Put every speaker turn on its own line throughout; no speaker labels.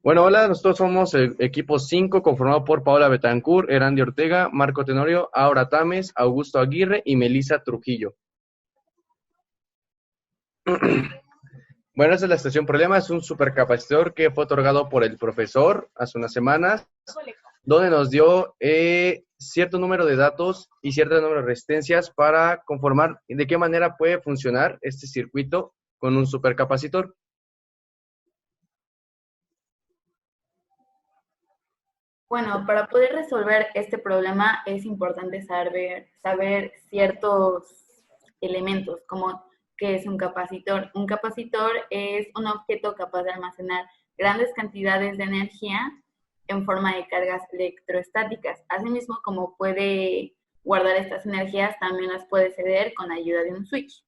Bueno, hola, nosotros somos el equipo 5 conformado por Paola Betancourt, Erandi Ortega, Marco Tenorio, Aura Tames, Augusto Aguirre y Melissa Trujillo. Bueno, esa es la estación problema, es un supercapacitor que fue otorgado por el profesor hace unas semanas, donde nos dio cierto número de datos y cierto número de resistencias para conformar de qué manera puede funcionar este circuito con un supercapacitor.
Bueno, para poder resolver este problema es importante saber ciertos elementos, como qué es un capacitor. Un capacitor es un objeto capaz de almacenar grandes cantidades de energía en forma de cargas electrostáticas. Asimismo, como puede guardar estas energías, también las puede ceder con ayuda de un switch.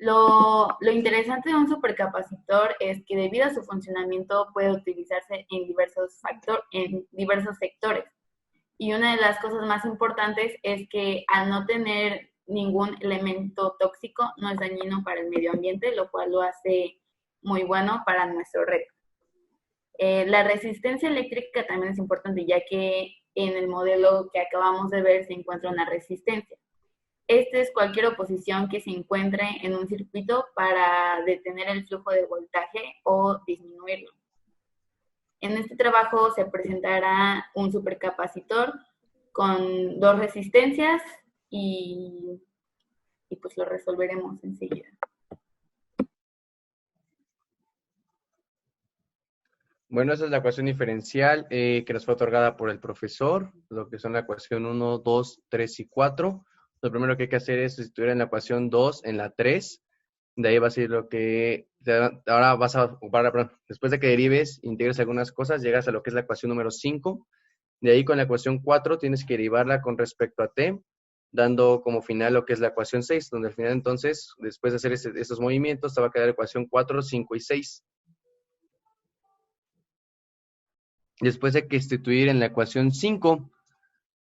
Lo interesante de un supercapacitor es que debido a su funcionamiento puede utilizarse en diversos sectores. Y una de las cosas más importantes es que al no tener ningún elemento tóxico no es dañino para el medio ambiente, lo cual lo hace muy bueno para nuestro red. La resistencia eléctrica también es importante, ya que en el modelo que acabamos de ver se encuentra una resistencia. Esta es cualquier oposición que se encuentre en un circuito para detener el flujo de voltaje o disminuirlo. En este trabajo se presentará un supercapacitor con dos resistencias y, y pues lo resolveremos enseguida.
Bueno, esa es la ecuación diferencial que nos fue otorgada por el profesor, lo que son la ecuación 1, 2, 3 y 4. Lo primero que hay que hacer es sustituir en la ecuación 2 en la 3. De ahí va a ser lo que ahora vas a ocupar, perdón, después de que derives, integres algunas cosas, llegas a lo que es la ecuación número 5. De ahí con la ecuación 4 tienes que derivarla con respecto a t, dando como final lo que es la ecuación 6, donde al final entonces, después de hacer esos movimientos, te va a quedar la ecuación 4, 5 y 6. Después hay que sustituir en la ecuación 5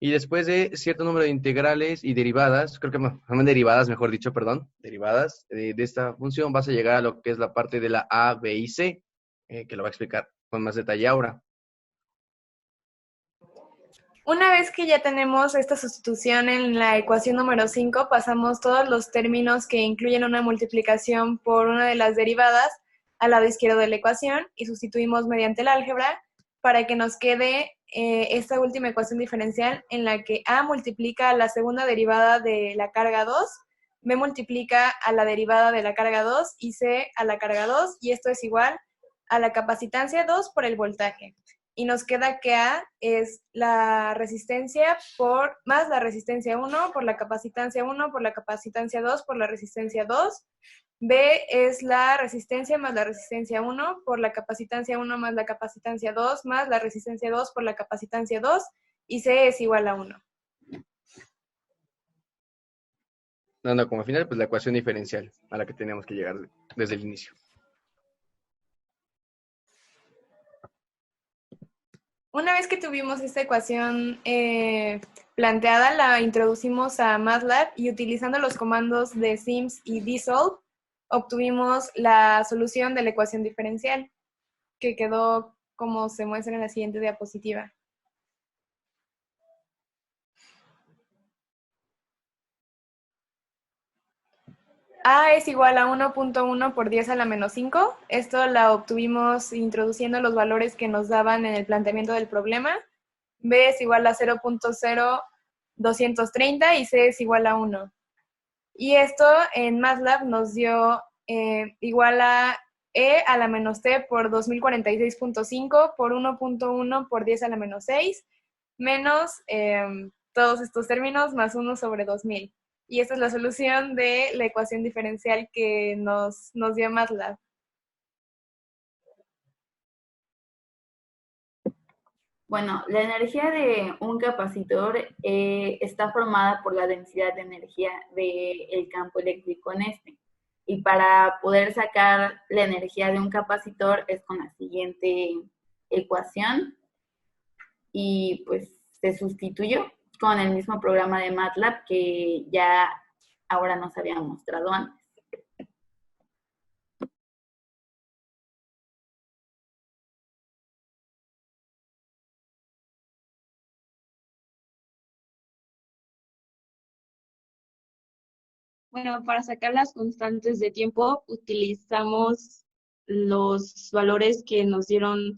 y después de cierto número de integrales y derivadas, creo que derivadas, mejor dicho, perdón, derivadas de esta función, vas a llegar a lo que es la parte de la A, B y C, que lo va a explicar con más detalle ahora.
Una vez que ya tenemos esta sustitución en la ecuación número 5, pasamos todos los términos que incluyen una multiplicación por una de las derivadas al lado izquierdo de la ecuación y sustituimos mediante el álgebra para que nos quede esta última ecuación diferencial en la que A multiplica a la segunda derivada de la carga 2, B multiplica a la derivada de la carga 2 y C a la carga 2, y esto es igual a la capacitancia 2 por el voltaje. Y nos queda que A es la resistencia más la resistencia 1 por la capacitancia 1 por la capacitancia 2 por la resistencia 2. B es la resistencia más la resistencia 1 por la capacitancia 1 más la capacitancia 2 más la resistencia 2 por la capacitancia 2, y C es igual a 1.
Dando como final, pues la ecuación diferencial a la que tenemos que llegar desde el inicio.
Una vez que tuvimos esta ecuación planteada, la introducimos a MATLAB y utilizando los comandos de sims y dsolve, obtuvimos la solución de la ecuación diferencial, que quedó como se muestra en la siguiente diapositiva. A es igual a 1.1 por 10 a la menos 5. Esto la obtuvimos introduciendo los valores que nos daban en el planteamiento del problema. B es igual a 0.0230 y C es igual a 1. Y esto en MATLAB nos dio igual a E a la menos T por 2046.5 por 1.1 por 10 a la menos 6 menos todos estos términos más 1 sobre 2000. Y esta es la solución de la ecuación diferencial que nos dio MATLAB.
Bueno, la energía de un capacitor está formada por la densidad de energía del campo eléctrico en este. Y para poder sacar la energía de un capacitor es con la siguiente ecuación y pues se sustituyó con el mismo programa de MATLAB que ya ahora nos había mostrado antes.
Bueno, para sacar las constantes de tiempo utilizamos los valores que nos dieron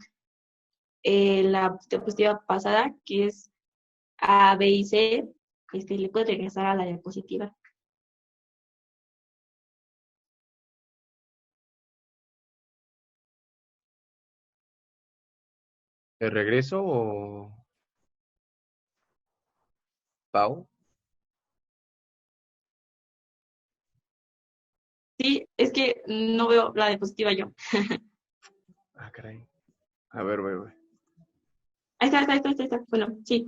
la diapositiva pasada, que es A, B y C. Le puedes regresar a la diapositiva.
¿De regreso o Pau?
Sí, es que no veo la diapositiva yo.
Ah, caray. A ver, voy.
Ahí está. Bueno, sí.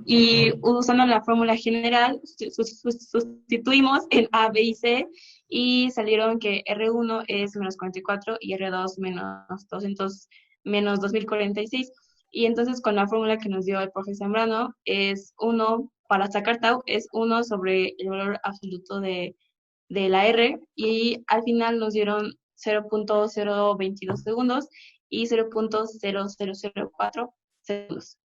Y usando la fórmula general, sustituimos en A, B y C y salieron que R1 es menos 44 y R2 menos 200, menos 2046. Y entonces con la fórmula que nos dio el profesor Zambrano es 1, para sacar tau, es 1 sobre el valor absoluto de la R y al final nos dieron 0.022 segundos y 0.0004 segundos.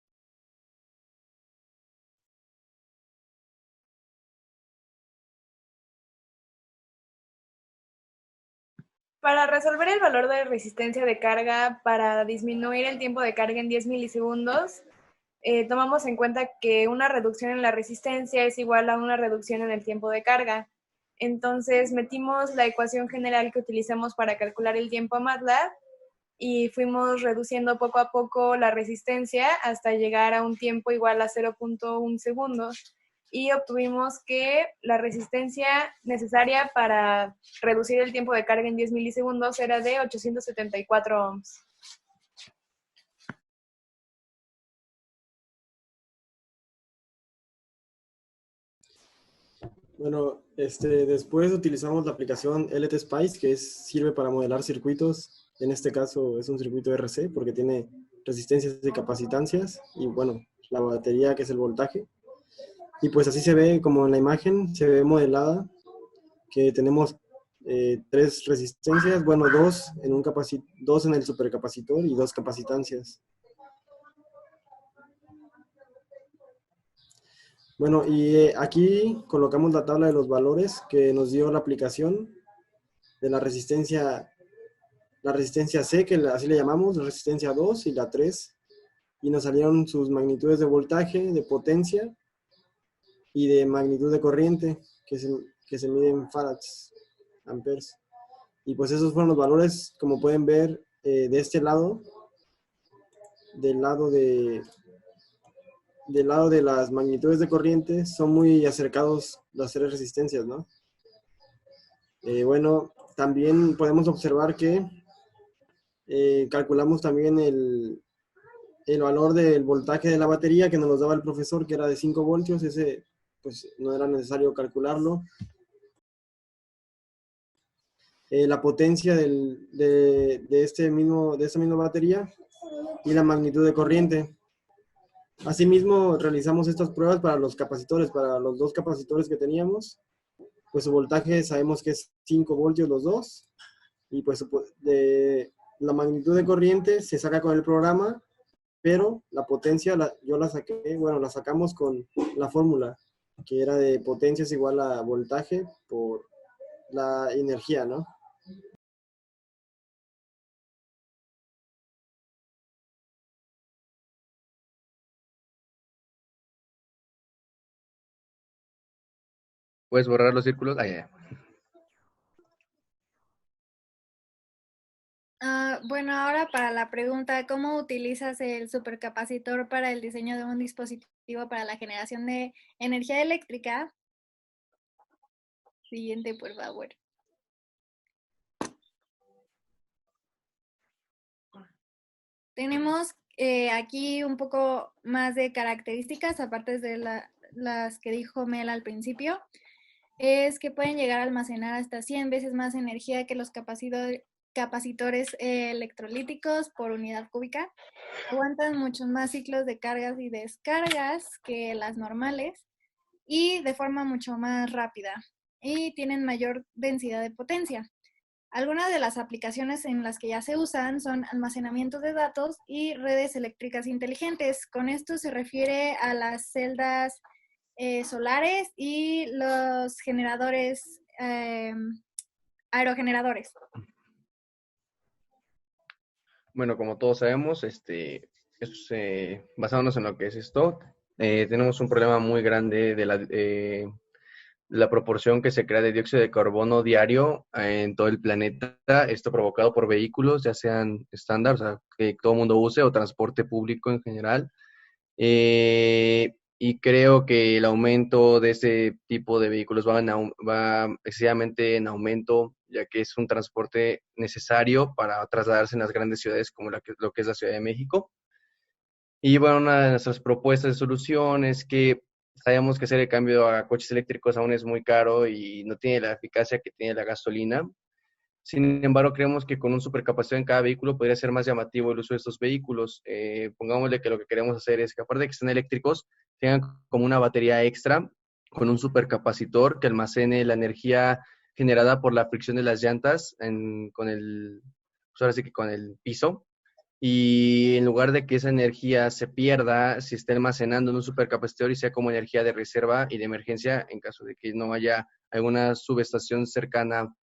Para resolver el valor de resistencia de carga para disminuir el tiempo de carga en 10 milisegundos, tomamos en cuenta que una reducción en la resistencia es igual a una reducción en el tiempo de carga. Entonces metimos la ecuación general que utilizamos para calcular el tiempo a MATLAB y fuimos reduciendo poco a poco la resistencia hasta llegar a un tiempo igual a 0.1 segundos. Y obtuvimos que la resistencia necesaria para reducir el tiempo de carga en 10 milisegundos era de 874 ohms.
Bueno, después utilizamos la aplicación LTSpice, que sirve para modelar circuitos. En este caso es un circuito RC porque tiene resistencias y capacitancias y bueno, la batería que es el voltaje. Y pues así se ve como en la imagen, se ve modelada, que tenemos 3 resistencias, bueno, 2 en el supercapacitor y 2 capacitancias. Bueno, y aquí colocamos la tabla de los valores que nos dio la aplicación de la resistencia C, que así le llamamos, la resistencia 2 y la 3, y nos salieron sus magnitudes de voltaje, de potencia y de magnitud de corriente, que se mide en farads, amperes. Y pues esos fueron los valores, como pueden ver, de este lado, del lado de las magnitudes de corriente, son muy acercados las 3 resistencias, ¿no? Bueno, también podemos observar que calculamos también el valor del voltaje de la batería que nos lo daba el profesor, que era de 5 voltios. Ese pues no era necesario calcularlo. La potencia de esta misma batería y la magnitud de corriente. Asimismo, realizamos estas pruebas para los capacitores, para los 2 capacitores que teníamos. Pues su voltaje sabemos que es 5 voltios los dos. Y pues la magnitud de corriente se saca con el programa, pero la potencia yo la saqué, bueno, la sacamos con la fórmula, que era de potencia es igual a voltaje por la energía, ¿no?
¿Puedes borrar los círculos? Ah, ya.
Bueno, ahora para la pregunta, ¿cómo utilizas el supercapacitor para el diseño de un dispositivo para la generación de energía eléctrica? Siguiente, por favor. Tenemos aquí un poco más de características, aparte de las que dijo Mel al principio. Es que pueden llegar a almacenar hasta 100 veces más energía que los capacitores electrolíticos por unidad cúbica. Aguantan muchos más ciclos de cargas y descargas que las normales y de forma mucho más rápida y tienen mayor densidad de potencia. Algunas de las aplicaciones en las que ya se usan son almacenamiento de datos y redes eléctricas inteligentes. Con esto se refiere a las celdas solares y los generadores, aerogeneradores.
Bueno, como todos sabemos, basándonos en lo que es esto, tenemos un problema muy grande de la proporción que se crea de dióxido de carbono diario en todo el planeta. Esto provocado por vehículos, ya sean estándar, o sea, que todo el mundo use, o transporte público en general. Y creo que el aumento de ese tipo de vehículos va excesivamente en aumento, ya que es un transporte necesario para trasladarse en las grandes ciudades como lo que es la Ciudad de México. Y bueno, una de nuestras propuestas de solución es que sabemos que hacer el cambio a coches eléctricos aún es muy caro y no tiene la eficacia que tiene la gasolina. Sin embargo, creemos que con un supercapacitor en cada vehículo podría ser más llamativo el uso de estos vehículos. Pongámosle que lo que queremos hacer es que, aparte de que estén eléctricos, tengan como una batería extra con un supercapacitor que almacene la energía generada por la fricción de las llantas pues ahora sí que con el piso. Y en lugar de que esa energía se pierda, se esté almacenando en un supercapacitor y sea como energía de reserva y de emergencia en caso de que no haya alguna subestación cercana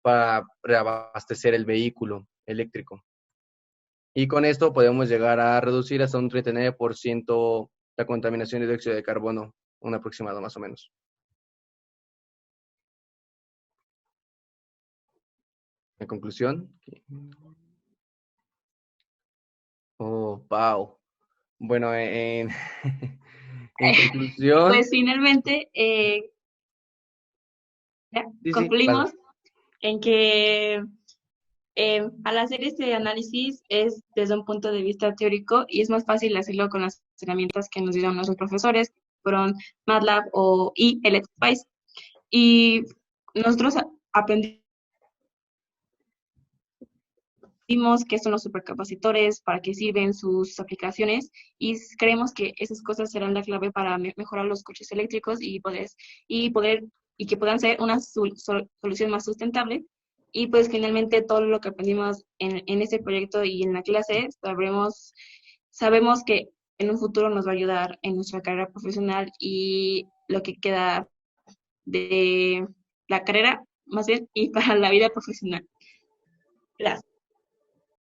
para reabastecer el vehículo eléctrico. Y con esto podemos llegar a reducir hasta un 39% la contaminación de dióxido de carbono, un aproximado más o menos. En conclusión. Oh, wow. Bueno, en conclusión.
Pues finalmente ya
Sí,
concluimos en que al hacer este análisis es desde un punto de vista teórico y es más fácil hacerlo con las herramientas que nos dieron nuestros profesores, fueron MATLAB y ElexPice. Y nosotros aprendimos qué son los supercapacitores, para qué sirven sus aplicaciones y creemos que esas cosas serán la clave para mejorar los coches eléctricos y que puedan ser una solución más sustentable. Y pues finalmente todo lo que aprendimos en este proyecto y en la clase, sabemos que en un futuro nos va a ayudar en nuestra carrera profesional y lo que queda de la carrera, más bien, y para la vida profesional. Gracias.